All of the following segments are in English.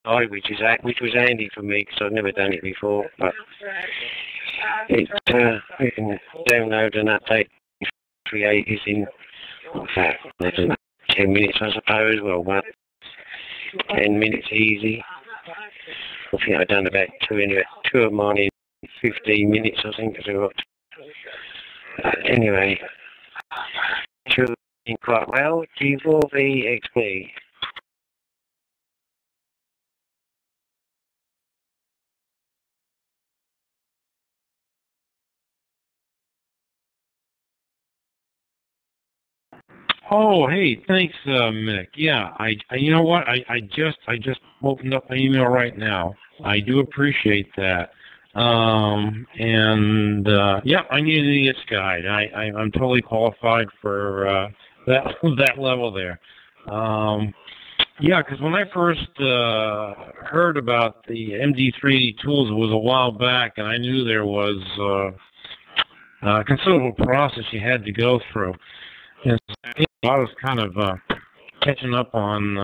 side, which was handy for me because I've never done it before. But you can download and update creators in what's that? 10 minutes, I suppose. Well, 10 minutes easy. I think I've done about two of mine in 15 minutes, I think. Anyway, doing quite well. G4VXP. Oh, hey, thanks, Mick. Yeah, you know what? I just opened up my email right now. I do appreciate that. Yeah, I need an idiot's guide. I'm totally qualified for that level there. Yeah, because when I first heard about the MD3 tools, it was a while back, and I knew there was a considerable process you had to go through. And I was kind of catching up on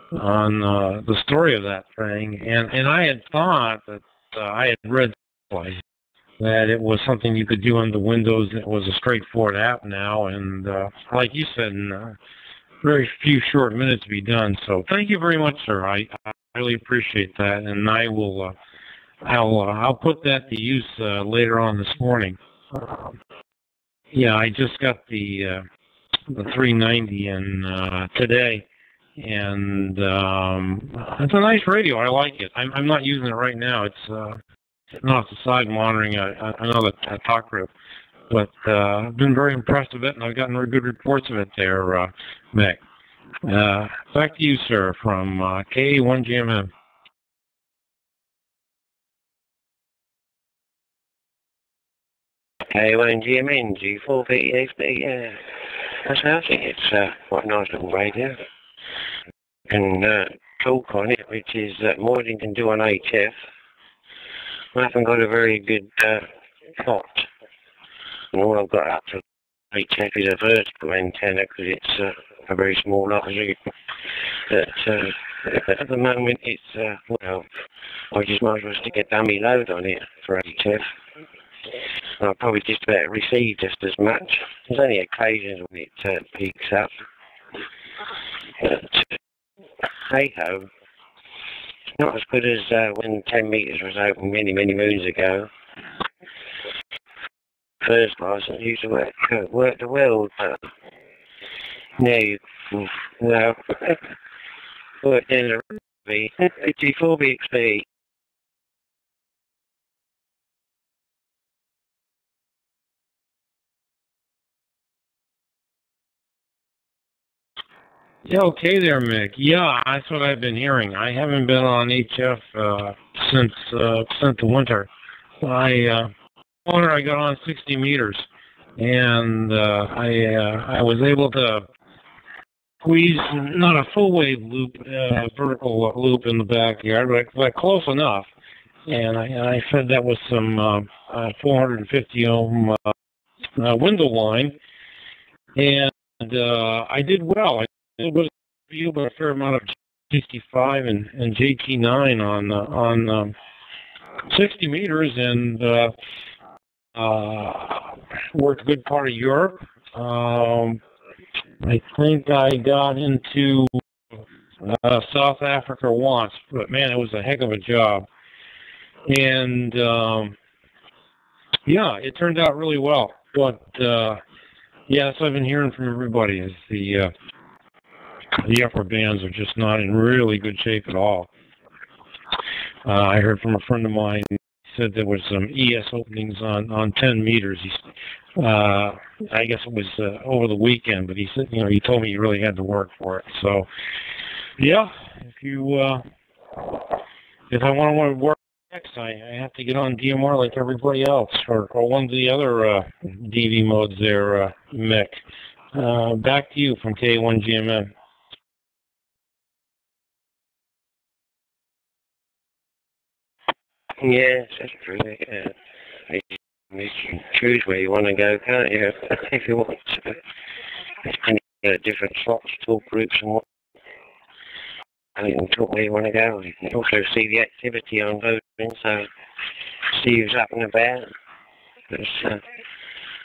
the story of that thing, and I had thought that I had read that it was something you could do on the Windows, and it was a straightforward app now, and like you said, in very few short minutes to be done. So thank you very much, sir. I really appreciate that, and I'll put that to use later on this morning. Yeah, I just got the 390 in today, and it's a nice radio. I like it. I'm not using it right now. It's not the side monitoring another talk group, but I've been very impressed with it, and I've gotten very good reports of it there, Mick. Back to you, sir, from KA1GMM. KA1GMN, G4VXP, yeah. I think it's quite a nice little radio. You can talk on it, which is more than you can do on HF. I haven't got a very good plot. And all I've got up to HF is a vertical antenna because it's a very small line. But at the moment it's, well, I just might as well stick a dummy load on it for HF. I'll probably just about receive just as much. There's only occasions when it peaks up. But hey-ho, it's not as good as when 10 metres was open many, many moons ago. First license used to work the world, but now you know, worked in the G4VXP. Yeah, okay there, Mick. Yeah, that's what I've been hearing. I haven't been on HF since the winter. I got on 60 meters, and I was able to squeeze not a full wave loop, vertical loop in the backyard, but close enough. And I fed that with some 450 ohm window line, and I did well. It was a fair amount of 65 and JT9 on 60 meters, and worked a good part of Europe. I think I got into South Africa once, but man, it was a heck of a job. And yeah, it turned out really well. But yeah, that's what I've been hearing from everybody is the upper bands are just not in really good shape at all. I heard from a friend of mine who said there was some ES openings on 10 meters. I guess it was over the weekend, but he said, you know, he told me he really had to work for it. So, yeah, if I want to work next, I have to get on DMR like everybody else, or one of the other DV modes there, Mick. Back to you from K1GMN. Yes, that's true. You can choose where you want to go, can't you? If you want to. There's plenty of different slots, talk groups and what. and you can talk where you want to go. You can also see the activity on voting, so see who's up and about.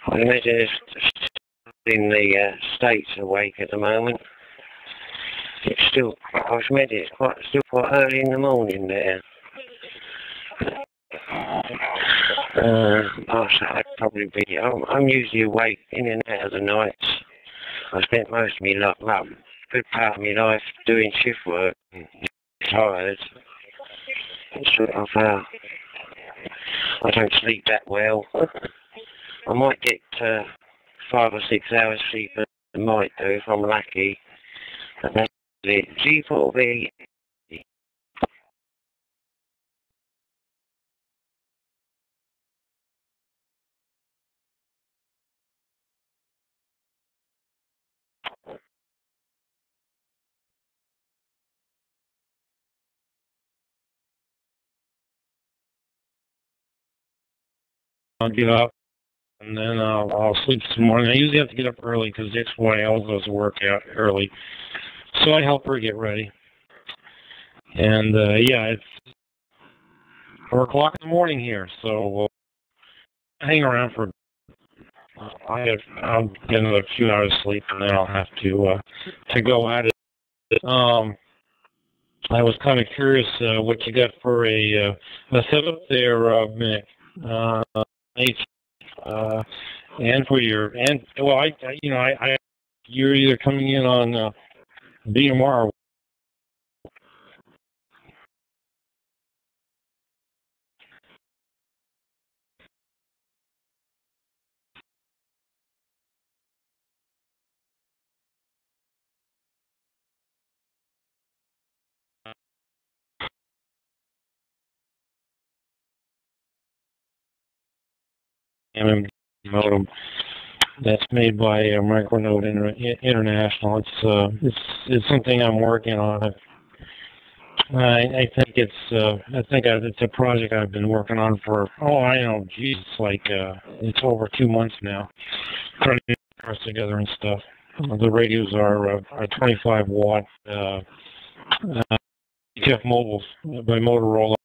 I imagine it's in the States awake at the moment. It's still, I was meant it's still quite early in the morning there. I'd probably be, I'm usually awake in and out of the nights. I spent most of my life, good part of my life doing shift work, tired. Sort of, I don't sleep that well. I might get 5 or 6 hours sleep, I might do if I'm lucky. But that's it. G4V. I'll get up, and then I'll sleep some morning. I usually have to get up early because the ex-wife goes to work out early. So I help her get ready. And, yeah, it's 4 o'clock in the morning here, so we'll hang around for I'll get another few hours sleep, and then I'll have to go at it. I was kind of curious what you got for a setup there, Mick. And for your well, you're either coming in on BMR or modem that's made by Micronode International. It's something I'm working on. I think it's a project I've been working on for it's over 2 months now, trying to get the parts together and stuff. The radios are 25 watt UHF mobiles by Motorola.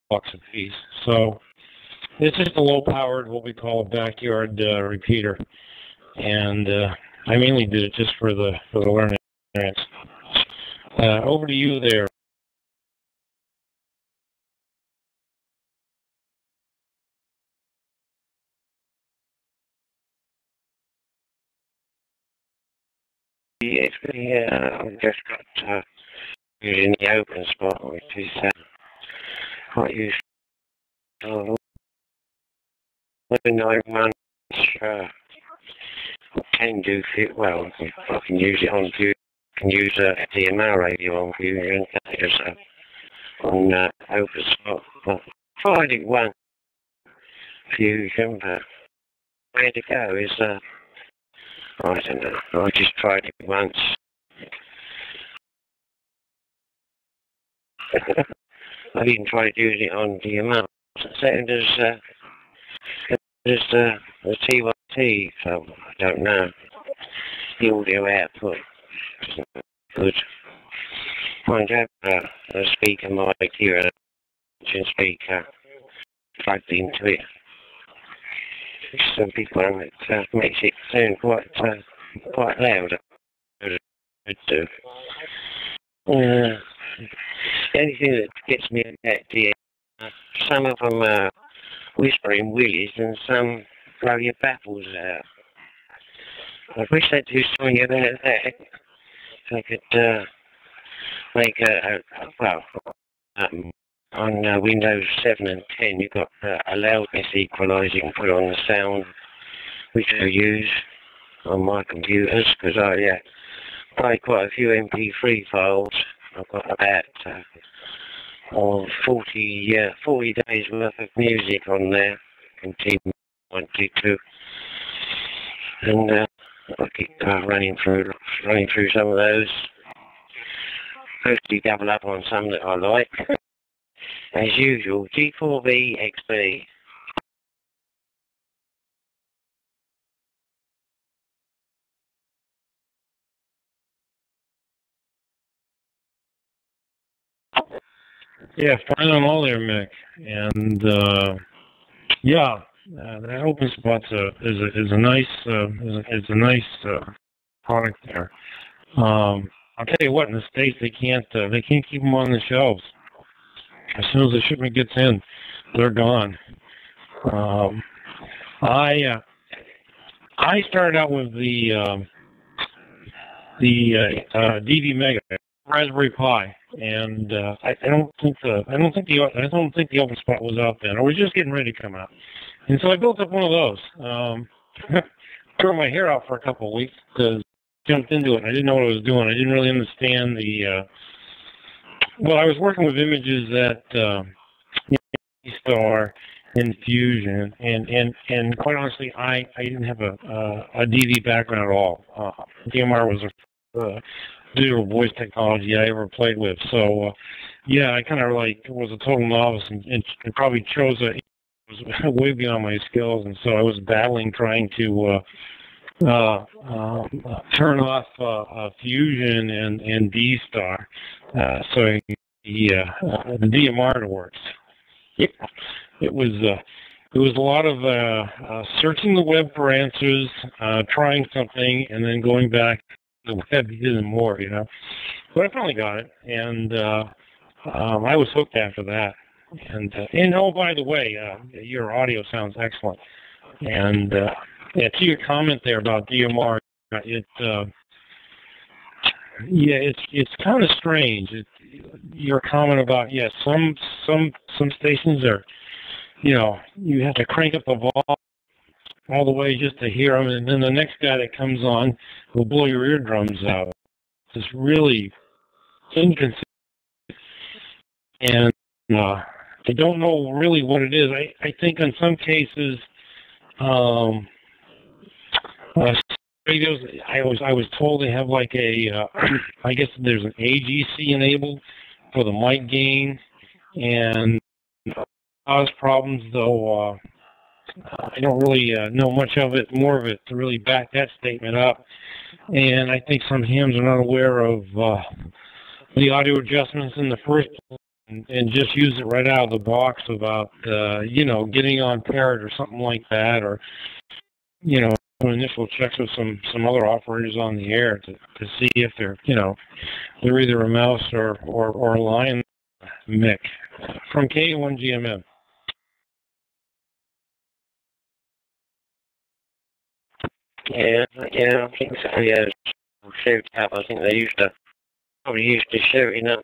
Bucks a piece. So it's just a low-powered, what we call a backyard repeater, and I mainly did it just for the learning experience. Over to you there. Yeah, I've just got in the open spot, which is quite useful. When I run, I can do fit well. I can use it on Fusion. I can use a DMR radio on Fusion. On open spot. I tried it once, Fusion, but where to go is I don't know. I just tried it once. I've even tried using it on DMR. Second, there's the TYT, so I don't know. The audio output isn't good. Mind you, a speaker mic here, an engine speaker plugged into it. It's a big one that makes it sound quite loud. Anything that gets me at the end, some of them are whispering willies and some blow your baffles out. I wish they'd do something about that. So I could make on Windows 7 and 10 you've got a loudness equalizer you can put on the sound, which I use on my computers because I play quite a few MP3 files. I've got about 40 days worth of music on there from Team 122, and I keep running through some of those. Mostly double up on some that I like. As usual, G4V XB. Yeah, fine on all there, Mick. And yeah, that open spot's is a nice product there. I'll tell you what, in the States they can't keep them on the shelves. As soon as the shipment gets in, they're gone. I started out with the DV Mega Raspberry Pi, and I don't think the open spot was out then. I was just getting ready to come out, and so I built up one of those. Tore my hair out for a couple of weeks because I jumped into it. And I didn't know what I was doing. I didn't really understand the. Well, I was working with images that Star and Fusion, and quite honestly, I didn't have a DV background at all. DMR was a digital voice technology I ever played with, so yeah, I kind of like was a total novice and probably chose was way beyond my skills, and so I was battling trying to turn off Fusion and D-Star, so the DMR works. Yeah, it was a lot of searching the web for answers, trying something, and then going back to the web even more, you know. But I finally got it, and I was hooked after that. And oh, by the way, your audio sounds excellent. And yeah, to your comment there about DMR, it's kind of strange. Your comment about some stations are, you know, you have to crank up the volume all the way just to hear them, and then the next guy that comes on will blow your eardrums out. It's really inconsistent, and I don't know really what it is. I think in some cases, radios, I was told they have like a, I guess there's an AGC enabled for the mic gain, and cause problems, though I don't really know much of it, more of it to really back that statement up. And I think some hams are not aware of the audio adjustments in the first place, and just use it right out of the box about, you know, getting on Parrot or something like that, or, you know, initial checks with some other operators on the air to see if they're, you know, they're either a mouse or a lion. Mick from K1GMM. Yeah, I think so. Yeah, shoot up. I think they probably used to shooting up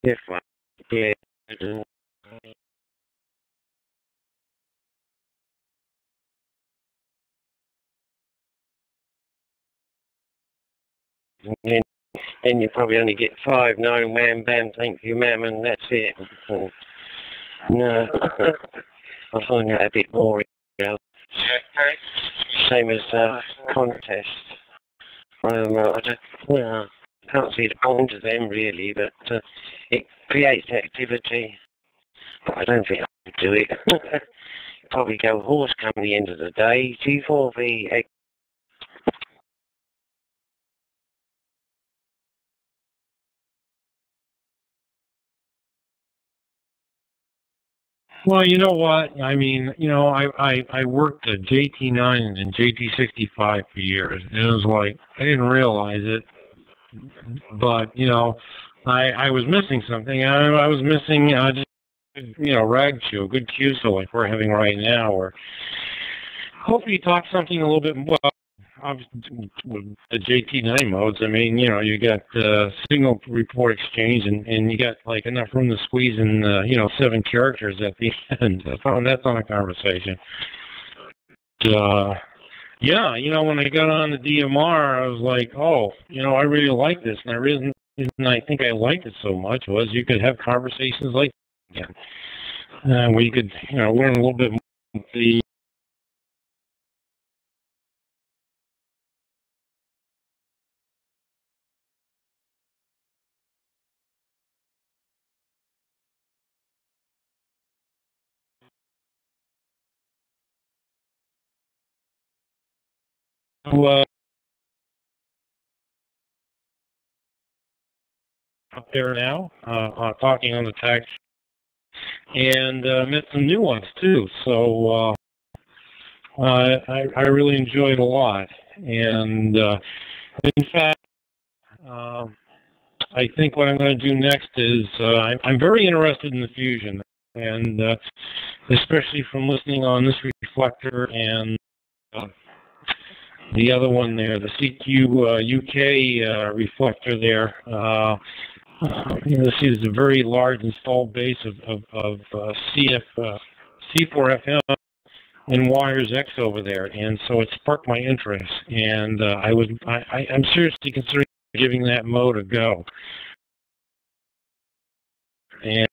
different. Yeah. Then you probably only get 5, no, wham, bam, thank you, ma'am, and that's it. No, I find that a bit boring. You know. Same as contests. I can't see the point of them really, but it creates activity. But I don't think I could do it. Probably go horse come the end of the day. G4V. Well, you know what? I mean, you know, I worked at JT9 and JT65 for years. And it was like, I didn't realize it, but, you know, I was missing something. I was missing, just, you know, rag show, good QSO like we're having right now, or hopefully talk something a little bit more. Obviously, with the JT9 modes, I mean, you know, you got signal report exchange, and you got like enough room to squeeze in, you know, 7 characters at the end. That's on a conversation. Yeah, you know, when I got on the DMR, I was like, oh, you know, I really like this, and the reason I think I liked it so much was you could have conversations like that again, where you could, you know, learn a little bit more about the. up there now, talking on the tax, and met some new ones too. So I really enjoyed it a lot. And in fact, I think what I'm going to do next is I'm very interested in the fusion, and especially from listening on this reflector and the other one there, the CQ UK reflector there. This is a very large installed base of C4FM and Wires X over there, and so it sparked my interest, and I'm seriously considering giving that mode a go. And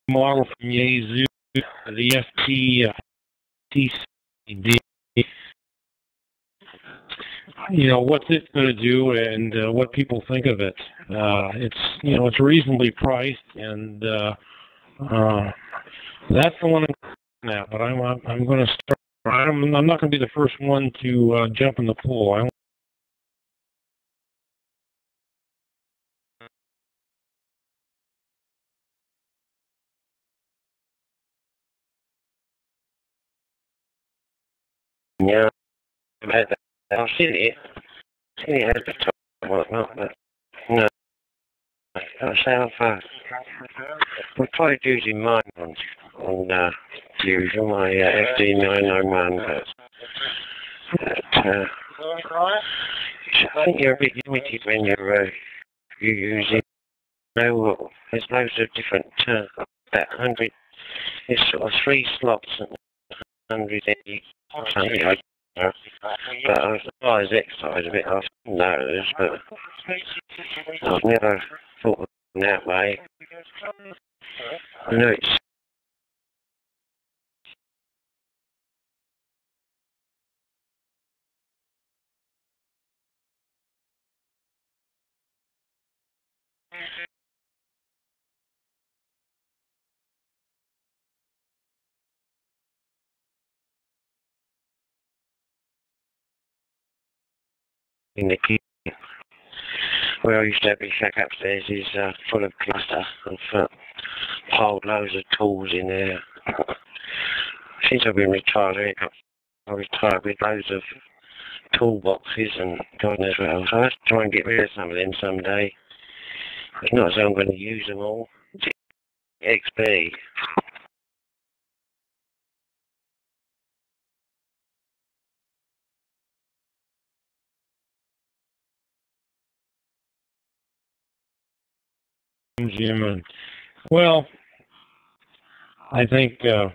model from Yaesu, the FT, you know, what's it going to do and what people think of it. It's reasonably priced, and that's the one I'm looking at. But I'm going to start. I'm not going to be the first one to jump in the pool. Yeah, I've seen it advertised and whatnot, but no. Myself, we're quite using mine on Fusion, my FD901, but I think you're a bit limited when you're using. There's loads of different, about 100, there's sort of 3 slots and 100 something like that. But I was surprised X side of it, I noticed, but I've never thought of it that way. I know it's in the kitchen where I used to have my shack upstairs is full of clutter. I've piled loads of tools in there. Since I've been retired, I retired with loads of toolboxes and God knows what else. I have to try and get rid of some of them someday. It's not as though I'm going to use them all. XP. Jim, well, I think I'll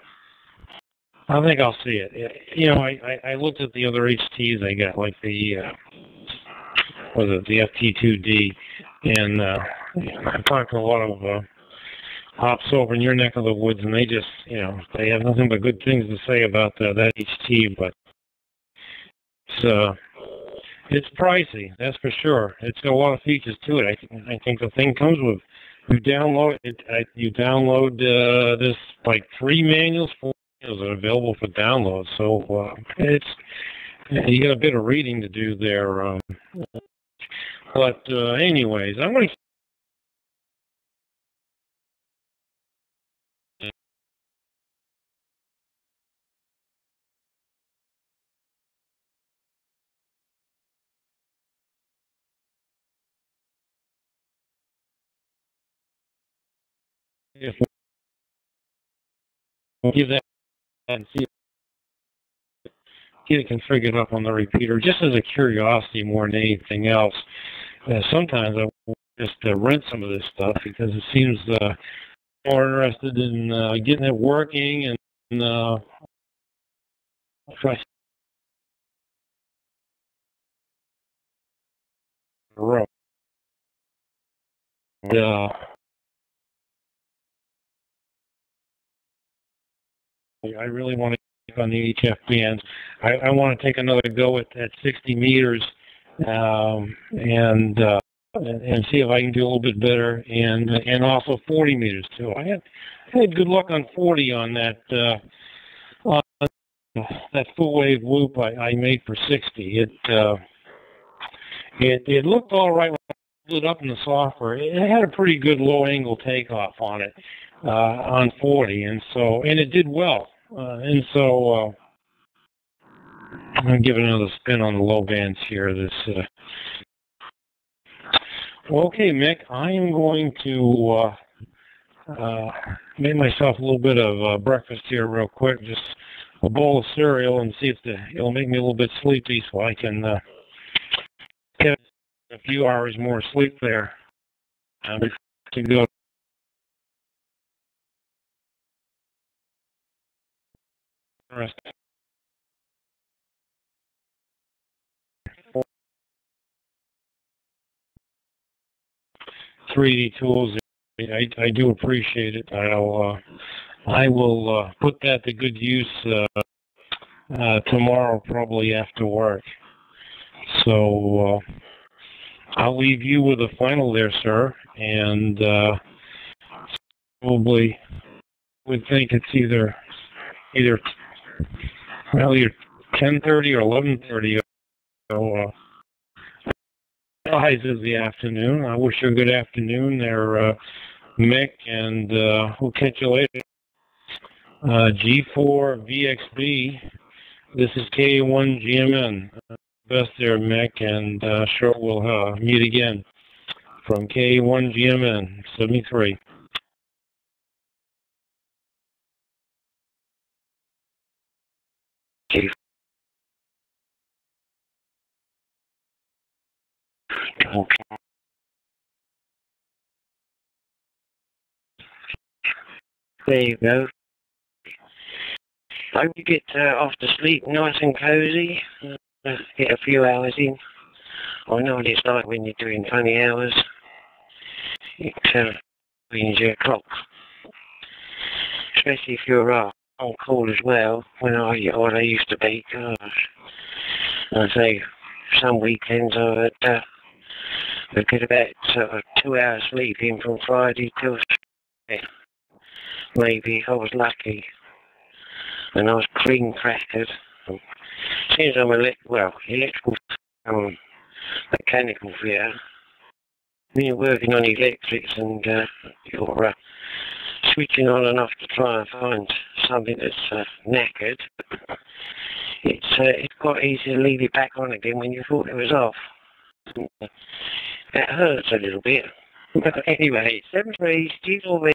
see it. You know, I looked at the other HTs I got, like the the FT2D, and I talked to a lot of ops over in your neck of the woods, and they just, you know, they have nothing but good things to say about that HT, but it's pricey, that's for sure. It's got a lot of features to it. I think the thing comes with, you download this, like 3 manuals, 4 manuals that are available for download. So you got a bit of reading to do there. But anyways, I'm going to give that and see get it configured up on the repeater, just as a curiosity more than anything else. Sometimes I just rent some of this stuff because it seems more interested in getting it working and try to I really want to take on the HF bands. I want to take another go at 60 meters and see if I can do a little bit better, and also 40 meters too. had good luck on 40 on that full wave loop I made for 60. It looked all right when I pulled it up in the software. It had a pretty good low angle takeoff on it on 40, and it did well. I'm gonna give it another spin on the low bands here. Okay, Mick, I am going to make myself a little bit of breakfast here real quick, just a bowl of cereal, and see if it'll make me a little bit sleepy so I can get a few hours more sleep there to go. 3D tools. I do appreciate it. I will put that to good use tomorrow, probably after work. So I'll leave you with a final there, sir, and probably would think it's either 10:30 or 11:30. So is the afternoon. I wish you a good afternoon there, Mick, and we'll catch you later. G4VXB, this is K1GMN. Best there, Mick, and sure we'll meet again from K1GMN 73. There you go. Hope you get off to sleep nice and cozy. Get a few hours in. I know what it's like when you're doing funny hours. It brings your clock. Especially if you're on call as well. When I used to be, gosh. I say some weekends I would get about 2 hours sleeping from Friday till Saturday. Maybe if I was lucky. And I was cream crackered. Since I'm electrical, mechanical fitter, when you're working on electrics and you're switching on and off to try and find something that's knackered, it's quite easy to leave it back on again when you thought it was off. That hurts a little bit. But anyway, 73 still very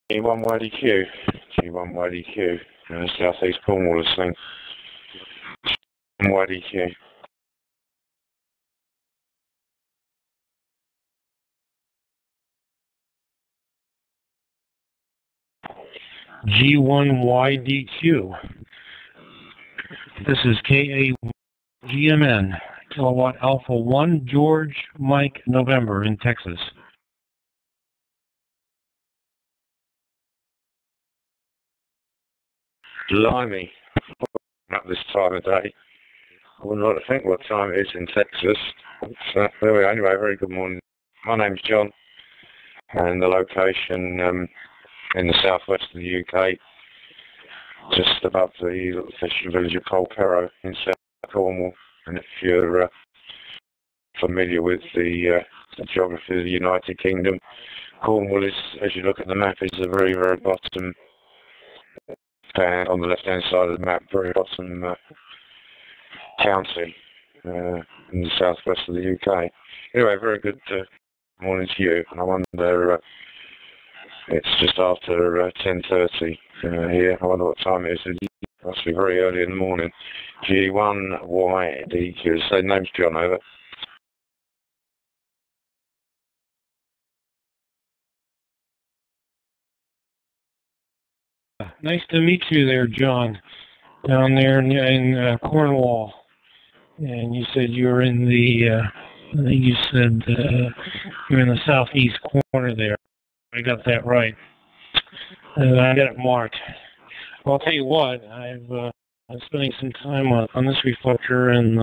G1YDQ, G1YDQ, South East Cornwall listening. YDQ. G1YDQ. This is KAGMN, Kilowatt Alpha 1, George, Mike, November in Texas. Blimey, at this time of day. I wouldn't like to think what time it is in Texas. So, there we are. Anyway, very good morning. My name's John, and the location in the southwest of the UK, just above the little fishing village of Polperro in South Cornwall. And if you're familiar with the geography of the United Kingdom, Cornwall is, as you look at the map, is the very, very bottom, on the left-hand side of the map, very bottom county in the southwest of the UK. Anyway, very good morning to you. And I wonder, it's just after 10:30 here. I wonder what time it is. It must be very early in the morning. G1YDQ. So name's John, over. Nice to meet you there, John, down there in Cornwall. And you said you were in the, I think you said you're in the southeast corner there. I got that right. I got it marked. Well, I'll tell you what, I'm spending some time on this reflector, and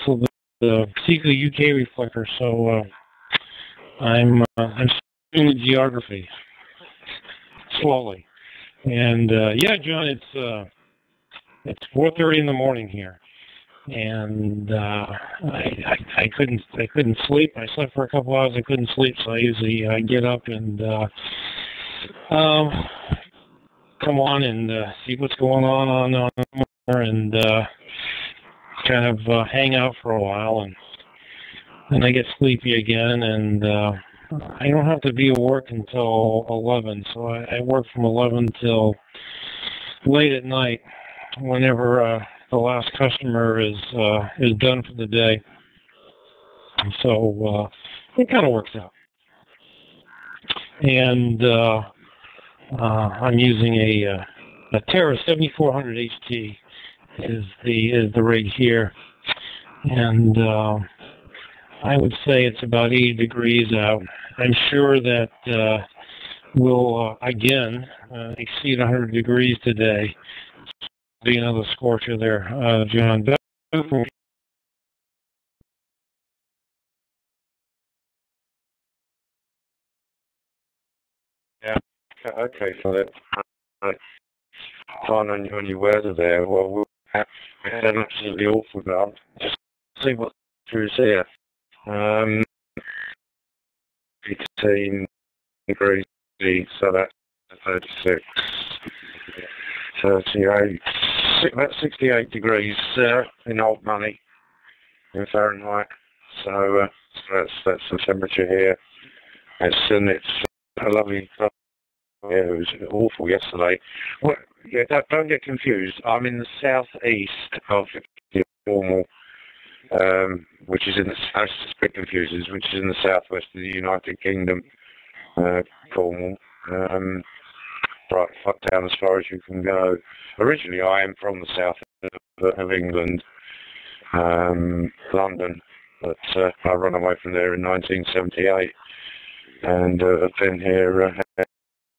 so the particularly UK reflector. So I'm studying the geography slowly. And yeah, John, it's 4:30 in the morning here, and I couldn't sleep. I slept for a couple hours. I couldn't sleep, so I usually get up and come on and see what's going on there, and kind of hang out for a while, and then I get sleepy again, and I don't have to be at work until 11, so I work from 11 till late at night, whenever the last customer is done for the day. And so it kind of works out. And I'm using a Terra 7400 HT is the rig here, and I would say it's about 80 degrees out. I'm sure that we'll again exceed 100 degrees today. Be another scorcher there, John. Yeah. Okay. So that time on your weather there. Well, we'll have absolutely awful now. Just see what through's here. 18 degrees, so that's 36, 38, about 68 degrees in old money in Fahrenheit. So that's the temperature here. And it's a lovely. Yeah, it was awful yesterday. Well, yeah, don't get confused. I'm in the southeast of Cornwall, which is in the south. Bit confuses, which is in the southwest of the United Kingdom, Cornwall. Right down as far as you can go. Originally, I am from the south of England, London, but I ran away from there in 1978, and I've been here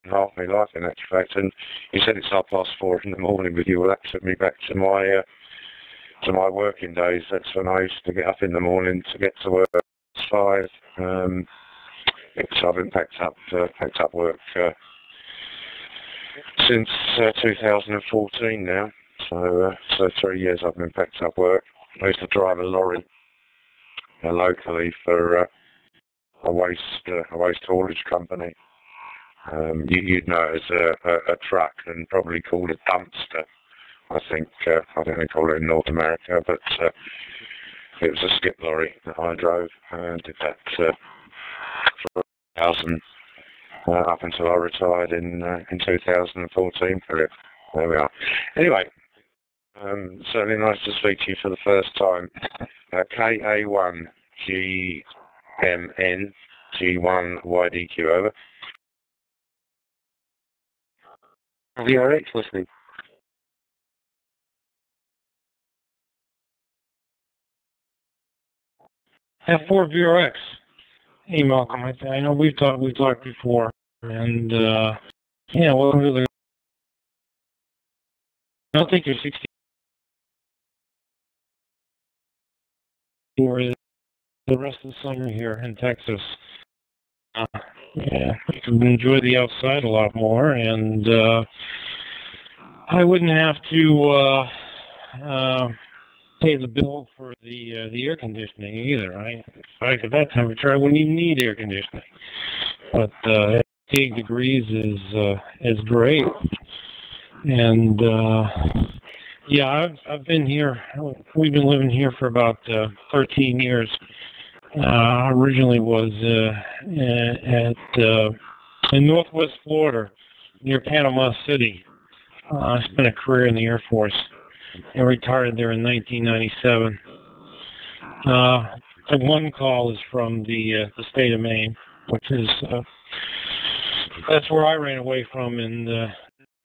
half my life in actual fact. And you said it's 4:30 in the morning with you. Well, that took me back to my working days. That's when I used to get up in the morning to get to work at 5. So I've been packed up work since 2014 now. So 3 years I've been packed up work. I used to drive a lorry locally for a waste haulage company. You'd know it as a truck and probably call it a dumpster. I think they call it in North America, but it was a skip lorry that I drove and did that for 1,000 up until I retired in 2014. There we are. Anyway, certainly nice to speak to you for the first time. KA1GMN G1YDQ over. VRX listening. F4 VRX. Hey Malcolm, I know we've talked before, and yeah, well, really, I don't think you're 60 or the rest of the summer here in Texas. Yeah, you can enjoy the outside a lot more, and I wouldn't have to pay the bill for the air conditioning either. Right? At that temperature, I wouldn't even need air conditioning. But 8 degrees is great, and yeah, I've been here. We've been living here for about 13 years. Originally was in Northwest Florida, near Panama City. I spent a career in the Air Force and retired there in 1997. The one call is from the state of Maine, which is that's where I ran away from in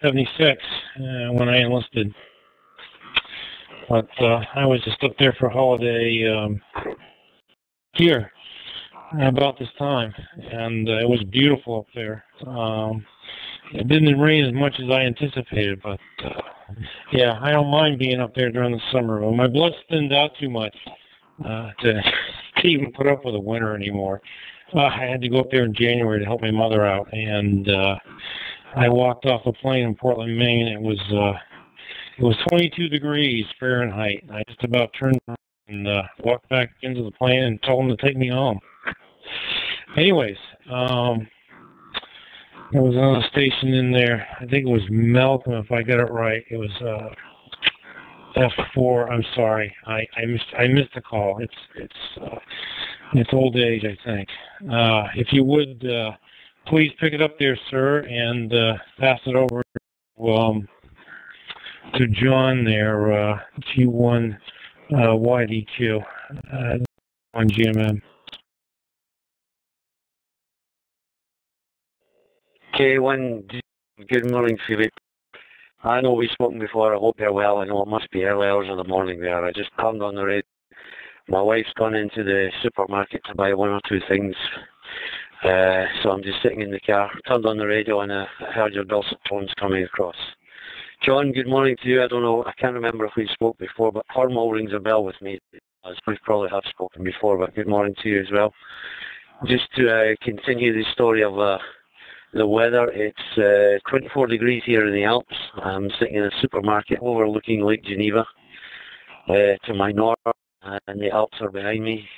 '76 when I enlisted. But I was just up there for a holiday here about this time, and it was beautiful up there. It didn't rain as much as I anticipated, but yeah, I don't mind being up there during the summer. But my blood thinned out too much to even put up with the winter anymore. I had to go up there in January to help my mother out, and I walked off the plane in Portland, Maine. It was 22 degrees Fahrenheit. I just about turned around and walked back into the plane and told them to take me home. Anyways, there was another station in there. I think it was Malcolm, if I got it right. It was F4. I'm sorry, I missed the call. It's old age, I think. If you would, please pick it up there, sir, and pass it over to John there, G1 YDQ on GMM. K1, good morning, Philip. I know we've spoken before. I hope you're well. I know it must be early hours of the morning there. I just turned on the radio. My wife's gone into the supermarket to buy one or two things. So I'm just sitting in the car, turned on the radio, and I heard your dulcet tones coming across. John, good morning to you. I don't know, I can't remember if we spoke before, but Cornwall rings a bell with me. We probably have spoken before, but good morning to you as well. Just to continue the story of the weather, it's 24 degrees here in the Alps. I'm sitting in a supermarket overlooking Lake Geneva to my north, and the Alps are behind me.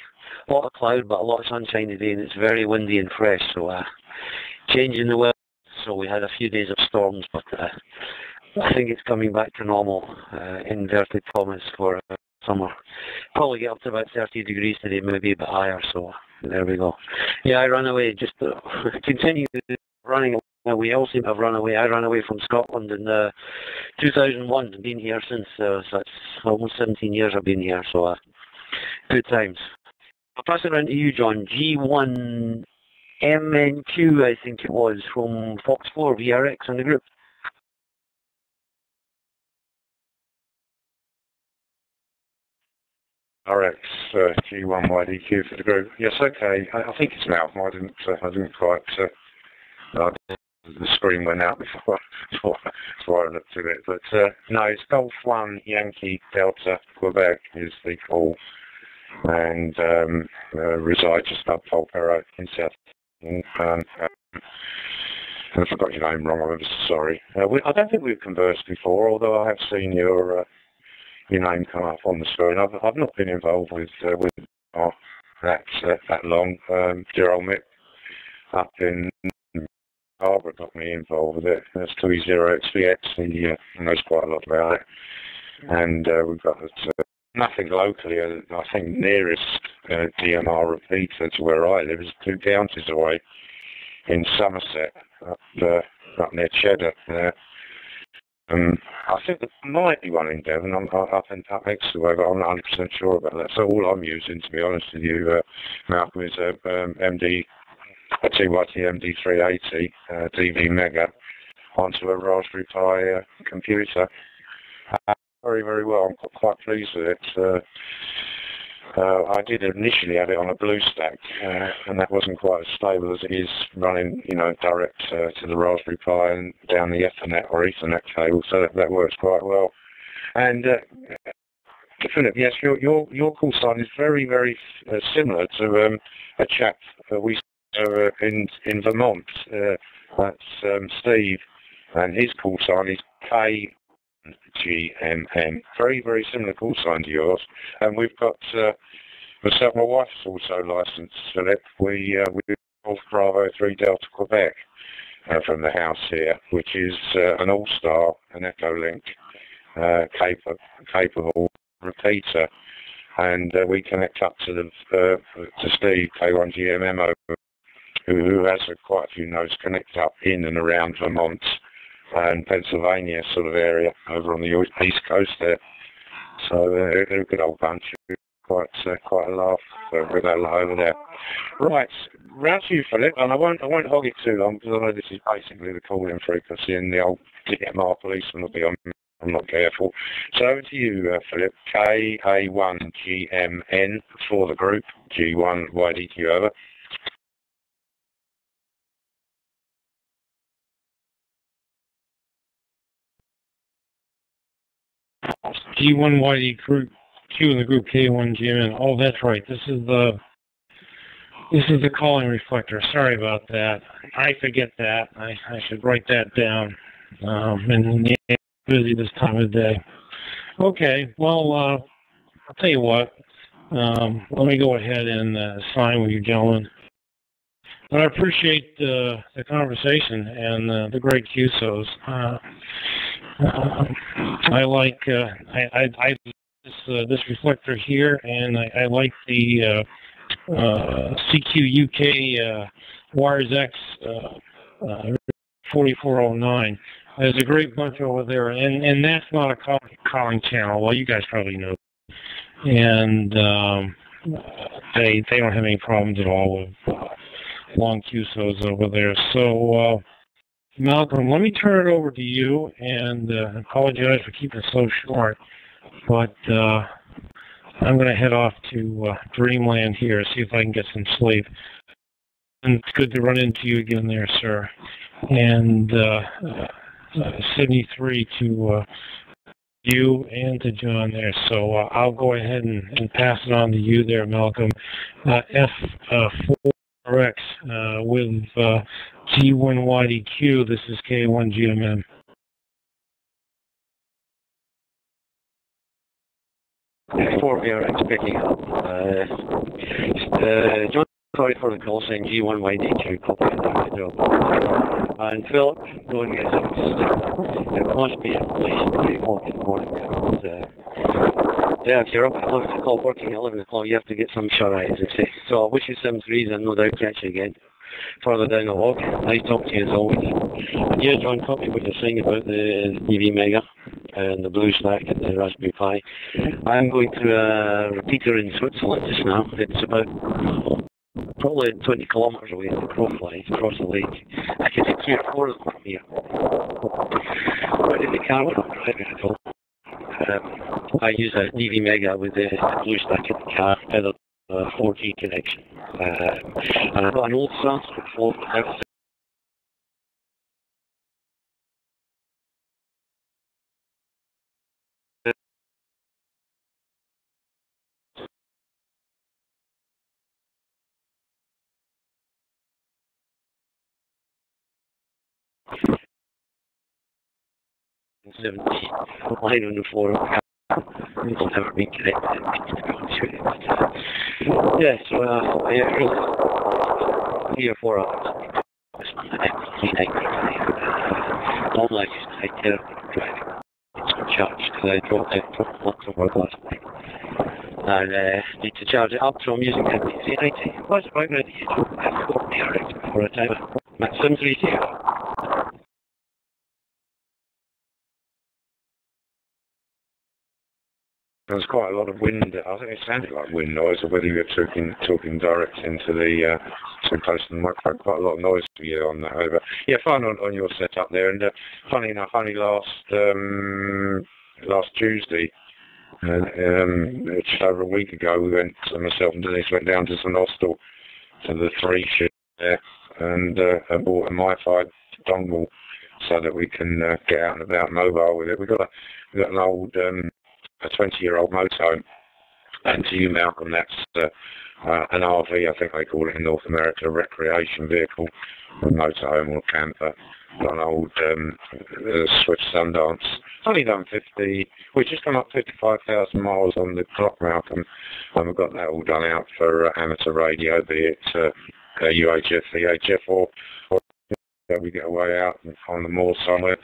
A lot of cloud, but a lot of sunshine today, and it's very windy and fresh, so changing the weather. So we had a few days of storms, but I think it's coming back to normal, inverted commas for summer. Probably get up to about 30 degrees today, maybe a bit higher, so there we go. Yeah, I ran away, just continue running away. We all seem to have run away. I ran away from Scotland in 2001, and been here since, so that's almost 17 years I've been here, so good times. I'll pass it around to you, John. G1MNQ, I think it was, from Fox 4, VRX in the group. RX G1YDQ for the group. Yes, okay. I think it's now. I didn't quite. The screen went out before I looked at it. But no, it's Golf 1 Yankee Delta Quebec is the call, and reside just up Polperro in South. I forgot your name wrong. I'm sorry. I don't think we've conversed before, although I have seen your name come up on the screen. I've not been involved with that long. Dear old Mick up in Harbour got me involved with it. That's 20XVX. He knows quite a lot about it. And we've got nothing locally. I think nearest DMR repeater to where I live is 2 counties away in Somerset, up near Cheddar there. I think there might be one in Devon. Up Exeter way, but I'm not 100% sure about that. So all I'm using, to be honest with you, Malcolm, is a TYT MD380 DV Mega onto a Raspberry Pi computer. Very, very well. I'm quite pleased with it. I did initially have it on a BlueStack, and that wasn't quite as stable as it is running, direct to the Raspberry Pi and down the Ethernet or Ethernet cable. So that works quite well. And Philip, yes, your call sign is very, very similar to a chap we saw in Vermont. That's Steve, and his call sign is KGMM. Very, very similar call sign to yours. And we've got myself, my wife's also licensed, Philip. We Golf Bravo 3 Delta Quebec from the house here, which is an all-star, an Echolink capable repeater, and we connect up to Steve K1GMM, who has quite a few nodes connect up in and around Vermont and Pennsylvania sort of area over on the east coast there. So they're a good old bunch. Quite a laugh with that lot over there. Right, round to you, Philip, and I won't hog it too long because I know this is basically the calling frequency, and the old DMR policeman will be on. I'm not careful. So over to you, Philip. KA1GMN for the group. G1YDQ over. G1YD group Q in the group K1GMN. Oh, that's right. This is the calling reflector. Sorry about that. I forget that. I should write that down. And yeah, busy this time of day. Okay. Well, I'll tell you what. Let me go ahead and sign with you, gentlemen. But I appreciate the conversation and the great QSOs. I like this reflector here, and I like the CQ UK Wires X 4409. There's a great bunch over there, and that's not a calling channel. Well, you guys probably know. And they don't have any problems at all with long QSOs over there. So, Malcolm, let me turn it over to you, and apologize for keeping it so short, but I'm going to head off to Dreamland here, see if I can get some sleep. And it's good to run into you again there, sir. And Sydney 3 to you and to John there. So I'll go ahead and pass it on to you there, Malcolm. F4RX with G1YDQ. This is K1GMM. F4RX picking up. John, sorry for the call saying G1YD2. Copy. And Philip, go and get some sleep. It must be at least 3 o'clock in the morning. Yeah, if you're up at 11 o'clock, working at 11 o'clock, you have to get some shut-eye, as they say. So I wish you some threes and no doubt catch you again further down the walk. Nice talking to you as always. And yeah, John, copy what you're saying about the EV Mega and the Blue Stack and the Raspberry Pi. I'm going through a repeater in Switzerland just now. It's about probably 20 kilometres away in the crow flies across the lake. I can take 3 or 4 of them from here. But in the car, we're not driving at all. I use a DV Mega with the Blue Stack in the car, either 4G connection. And I've got an old Sanskrit phone. Line on the floor of the car. It's never been connected. Yeah, so yeah, really 3 or 4 hours. Normally I just take care of driving. It's on charge because I dropped out lots of work last night. And need to charge it up, so I'm using it. See, I was about ready to have 40 hours for a timer. Matt Sims, There's quite a lot of wind. I think it sounded like wind noise, or whether you were talking direct into the too close to the microphone. Quite a lot of noise for you on that. But yeah, fun on your setup there. And funny enough, only last Tuesday, just over a week ago, we went. Myself and Denise went down to St Austell to the 3 ship there, and bought a MiFi dongle so that we can get out and about mobile with it. We got an old. A 20-year-old motorhome, and to you, Malcolm, that's an RV, I think they call it in North America, a recreation vehicle, a motorhome or camper. Got an old Swift Sundance. Only done we've just come up 55,000 miles on the clock, Malcolm, and we've got that all done out for amateur radio, be it UHF, VHF, or we get away out on the moor somewhere.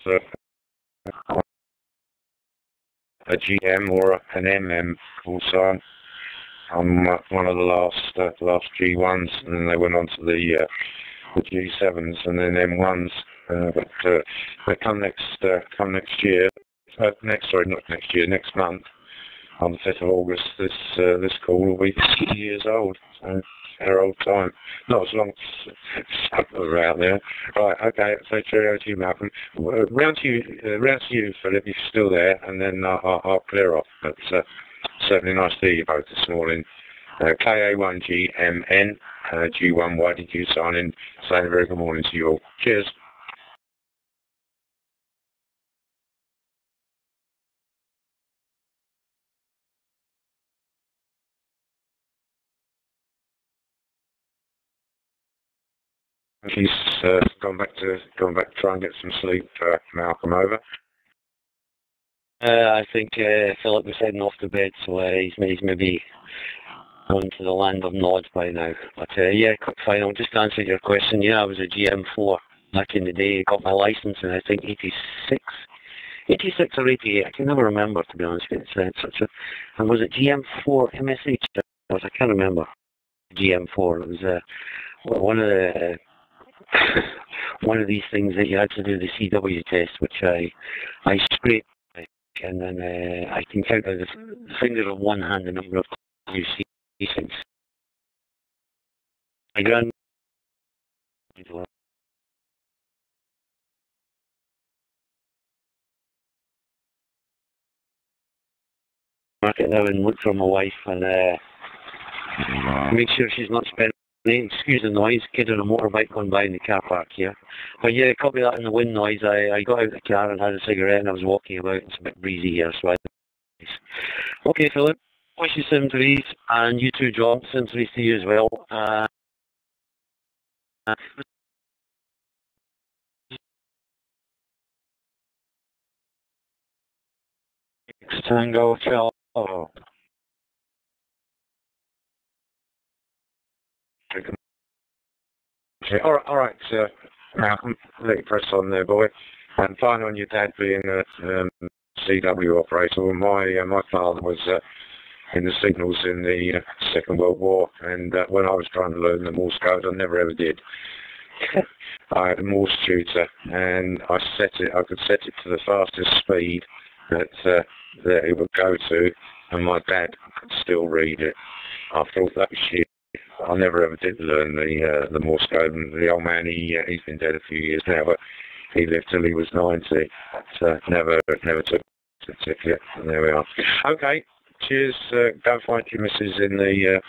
A GM or an MM also. I'm one of the last G1s, and then they went on to the G7s and then M1s. But come next year, next month, on the 5th of August, this call will be 50 years old. So our old time. Not as long as we're out there. Right, okay, so cheerio to you, Malcolm. Round to you, Philip, if you're still there, and then I'll clear off. But certainly nice to hear you both this morning. KA1GMN, G1YDQ signing, saying a very good morning to you all. Cheers. He's gone back to try and get some sleep. Malcolm, over. I think Philip was heading off to bed, so he's maybe gone to the land of Nod by now. But yeah, quick final. Just to answer your question, yeah, I was a GM4 back in the day. Got my license in I think 86 or 88. I can never remember, to be honest with you. And was it GM4 MSH? I can't remember. GM4. It was one of these things that you had to do the CW test, which I scraped, and then I can count on the fingers of one hand the number of times you see these things. My grand market now and look for my wife and make sure she's not spending. Excuse the noise, kid on a motorbike going by in the car park here. But yeah, copy that in the wind noise. I got out of the car and had a cigarette and I was walking about. It's a bit breezy here, so okay, Philip. wish you 7 degrees, and you too, John. 7 degrees to you as well. Tango, Charlie. Oh. All right, Malcolm, let you press on there, boy. And finally, on your dad being a CW operator, my father was in the signals in the Second World War, and when I was trying to learn the Morse code, I never ever did. I had a Morse tutor, and I could set it to the fastest speed that it would go to, and my dad could still read it. I thought that was shit. I never ever did learn the Morse code, and the old man, he's been dead a few years now, but he lived till he was 90. But, never took the ticket, and there we are. Okay, cheers. Go find your missus in the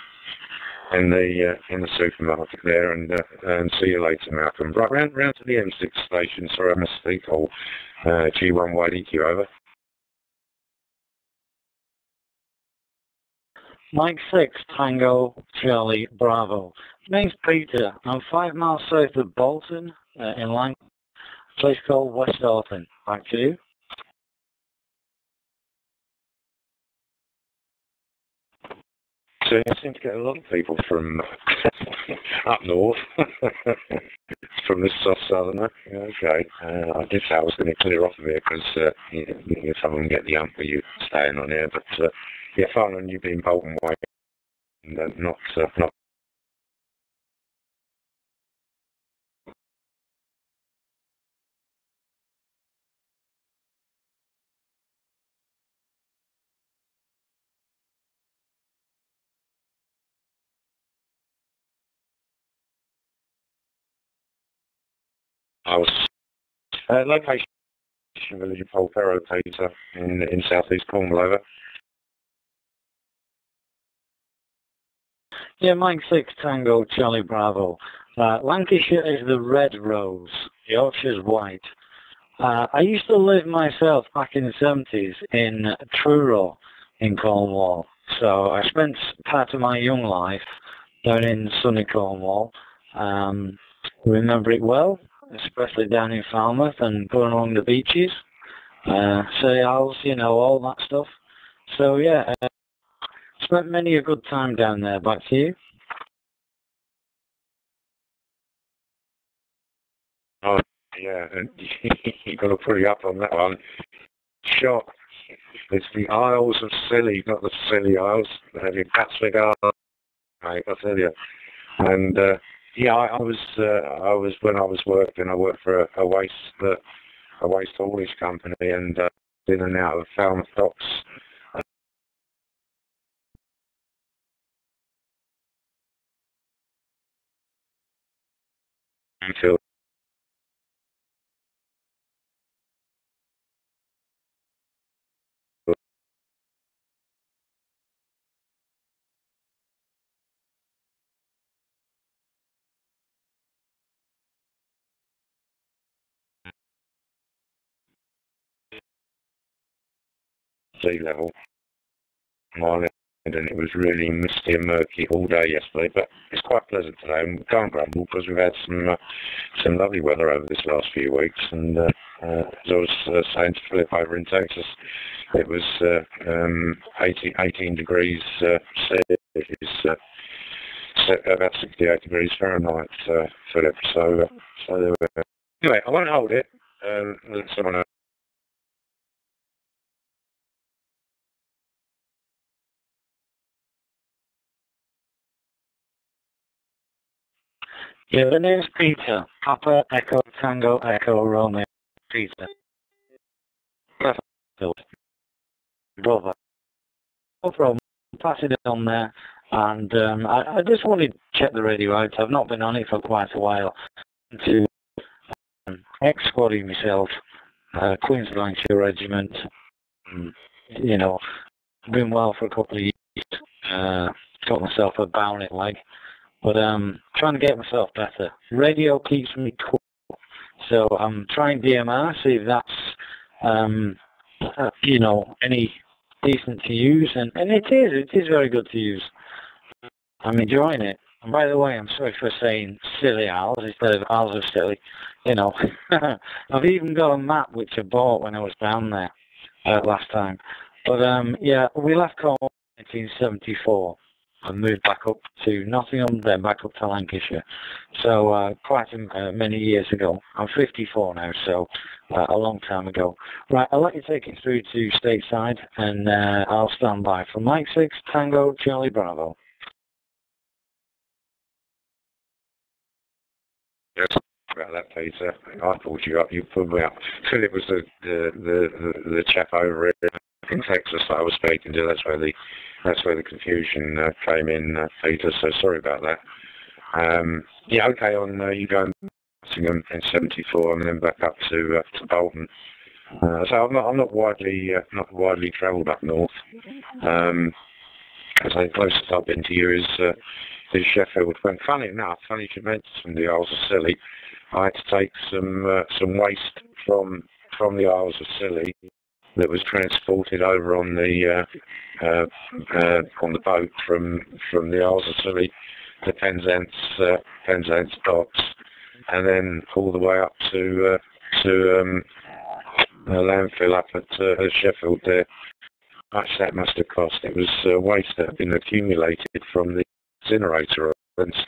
supermarket there, and see you later, Malcolm. Right, round to the M6 station. Sorry, I missed the call. G1YDQ, over. Mike 6, Tango, Charlie, Bravo. Name's Peter. I'm 5 miles south of Bolton, in Lang, a place called West Orton. Back to you. So I seem to get a lot of people from up north, from this soft southerner. Okay, I did say I was going to clear off of here because some of them get the ump for you staying on here, but yeah, fine on you being Bolton way, and not. I was location village of Polperro, Peter, in southeast Cornwall, over. Yeah, Mike 6, Tango, Charlie, Bravo. Lancashire is the red rose, Yorkshire's white. I used to live myself back in the 70s in Truro in Cornwall. So I spent part of my young life down in sunny Cornwall. Remember it well, especially down in Falmouth and going along the beaches, sails, all that stuff. So yeah, spent many a good time down there. Back to you. Oh yeah, you got to put it up on that one. Shot. It's the Isles of Scilly, not the Scilly Isles. They have your Gatwick Isles, mate, I tell you. And yeah, I was when I was working. I worked for a waste haulage company, and in and out of Falmouth docks. Until sea level, and it was really misty and murky all day yesterday, but it's quite pleasant today, and we can't grumble because we've had some lovely weather over this last few weeks, and as I was saying to Philip over in Texas, it was 18 degrees Celsius, about 68 degrees Fahrenheit, Philip, so anyway, I won't hold it, let someone else. Yeah, the name's Peter. Papa, Echo, Tango, Echo, Romeo, Peter. Brother. No problem. Pass it on there. And I just wanted to check the radio out. I've not been on it for quite a while. To ex-squadding myself, Queen's Lancashire Regiment. Been well for a couple of years. Got myself a bownet leg. But trying to get myself better. Radio keeps me cool. So I'm trying DMR, see if that's, any decent to use, and it is very good to use. I'm enjoying it. And by the way, I'm sorry for saying silly owls instead of owls of silly. You know, I've even got a map which I bought when I was down there last time. But yeah, we left Cornwall in 1974 and moved back up to Nottingham, then back up to Lancashire. So quite many years ago. I'm 54 now, so a long time ago. Right, I'll let you take it through to stateside, and I'll stand by for Mike 6, Tango, Charlie Bravo. Yes, about that, Peter. I pulled you up. You pulled me up. Philip was the chap over in Texas that I was speaking to. That's where the confusion came in, Peter. So sorry about that. Yeah, okay. On you going in 74 and then back up to Bolton. So I'm not widely travelled up north. I think the closest I've been to you is Sheffield. When funny you should mention the Isles of Scilly. I had to take some waste from the Isles of Scilly that was transported over on the boat from the Isles of Scilly to Penzance docks, and then all the way up to a landfill up at Sheffield there. Much that must have cost. It was waste that had been accumulated from the incinerator ovens,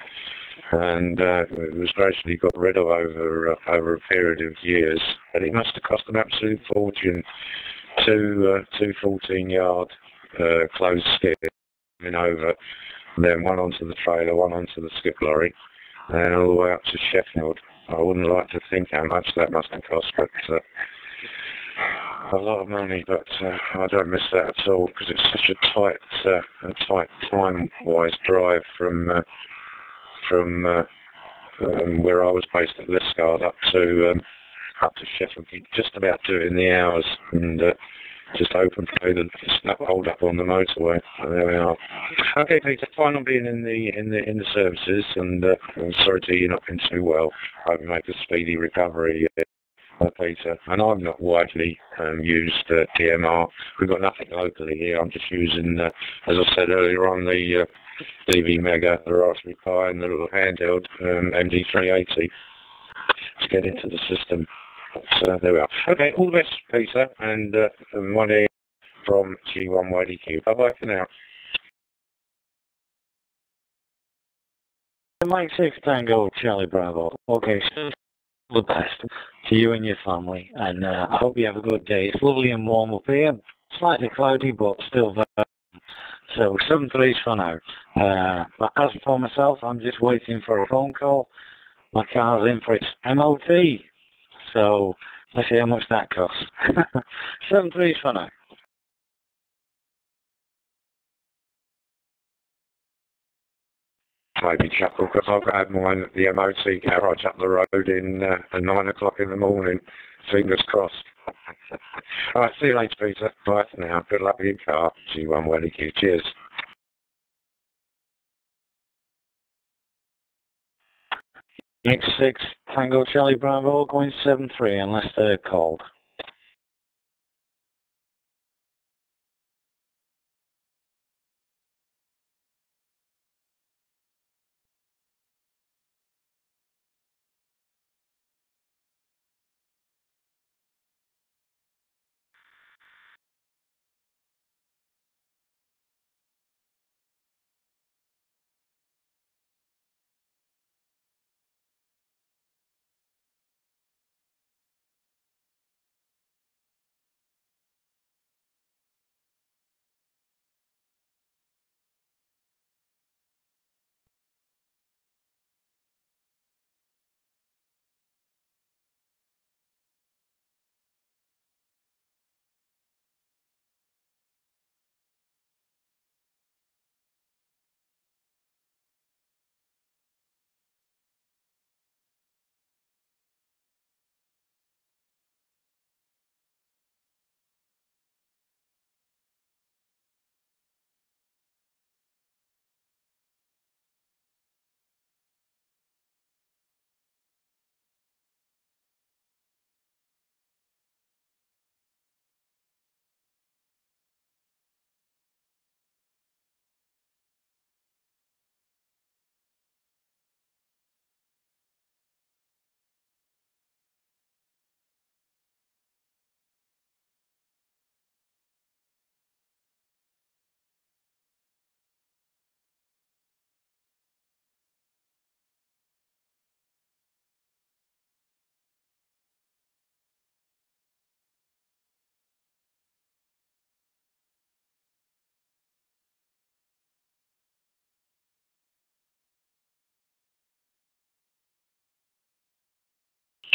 and it was gradually got rid of over a period of years. And it must have cost an absolute fortune. Two 14-yard closed skips coming over, and then one onto the trailer, one onto the skip lorry, and all the way up to Sheffield. I wouldn't like to think how much that must have cost, but a lot of money, but I don't miss that at all, because it's such a tight time-wise drive from where I was based at Liscard up to Sheffield. You just about do it in the hours, and just open play the hold up on the motorway. And there we are. Okay, Peter, fine on being in the services, and I'm sorry to hear you're not been too well. I hope you make a speedy recovery. Peter, and I'm not widely used DMR. We've got nothing locally here. I'm just using, as I said earlier on, the DV Mega, the Raspberry Pi, and the little handheld MD380 to get into the system. So there we are. Okay, all the best, Peter, and one here from G1YDQ. Bye-bye for now. Mike 6, Tango, Charlie Bravo. Okay, so all the best to you and your family, and I hope you have a good day. It's lovely and warm up here, slightly cloudy, but still very warm. So 7-3 for now. But as for myself, I'm just waiting for a phone call. My car's in for its MOT, so let's see how much that costs. 7-3 for now. Maybe chuckle, because I've had mine at the MOT garage up the road at 9 o'clock in the morning. Fingers crossed. All right, see you later, Peter. Bye for now. Good luck with your car. G1YDQ. Cheers. Next 6, Tango Charlie Bravo, going 7-3 unless they're called.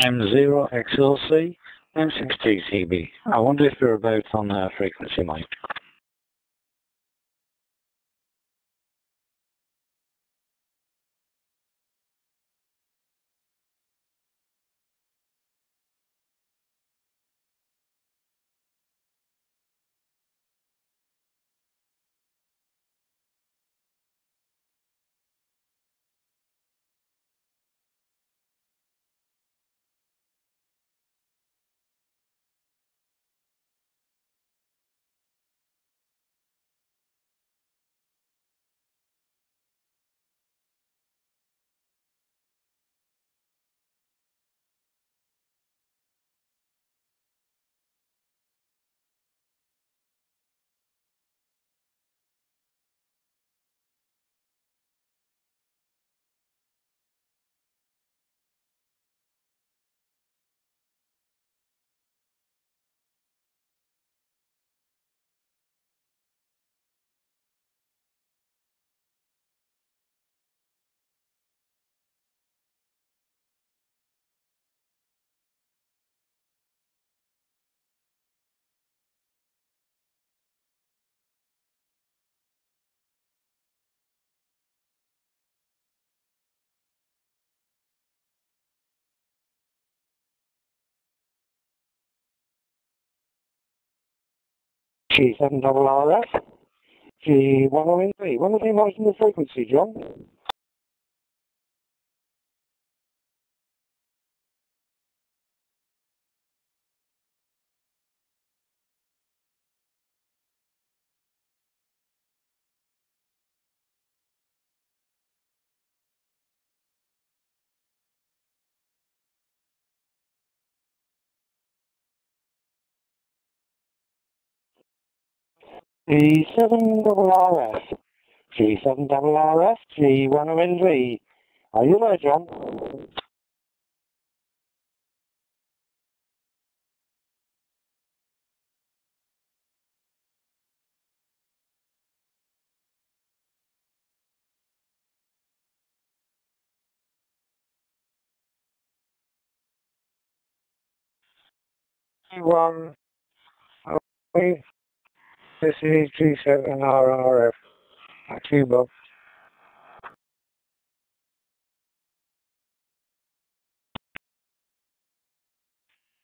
M0XLC, M6TCB. I wonder if you're about on frequency, Mike. G7RRF, G103. When was he marking the frequency, John? G7RRF, G7RRF, G103. Are you there, John? G1, this is G7RRF. Back to you, Bob.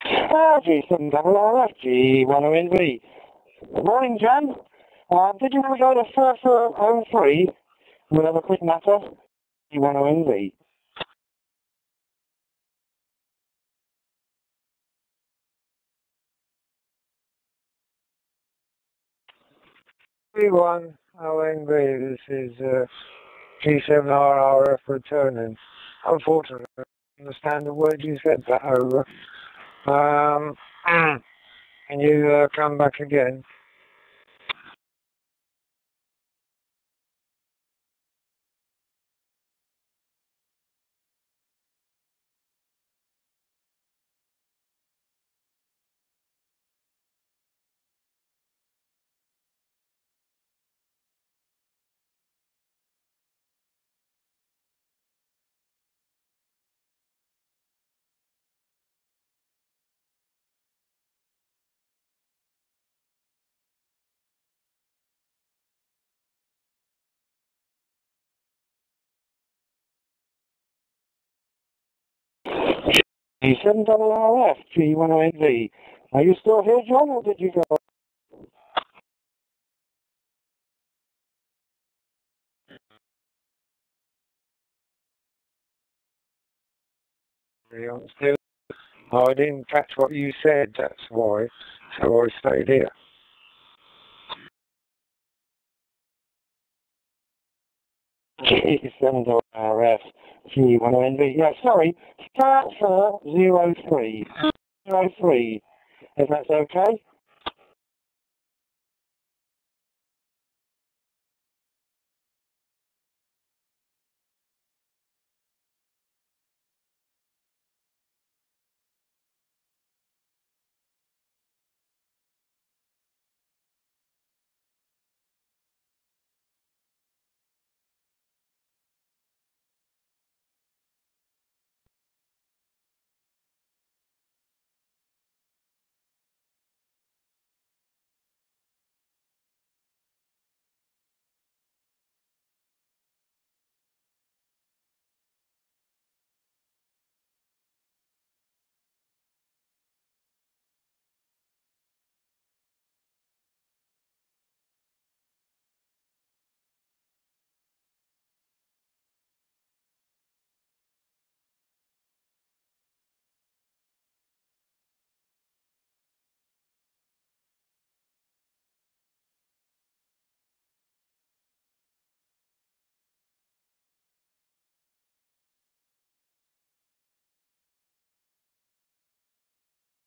G7RRF, G103. Good morning, Jan. Did you want to go to 4403? We'll have a quick matter. G103. G1 ONB, this is G7RRF returning. Unfortunately, I don't understand the word you said that over. Can you come back again? G7RRF, G108V. Are you still here, John, or did you go? Still? Oh, I didn't catch what you said, that's why. So I stayed here. G7RF, G108V. Yeah, sorry. Start for 03. 03. If that's okay?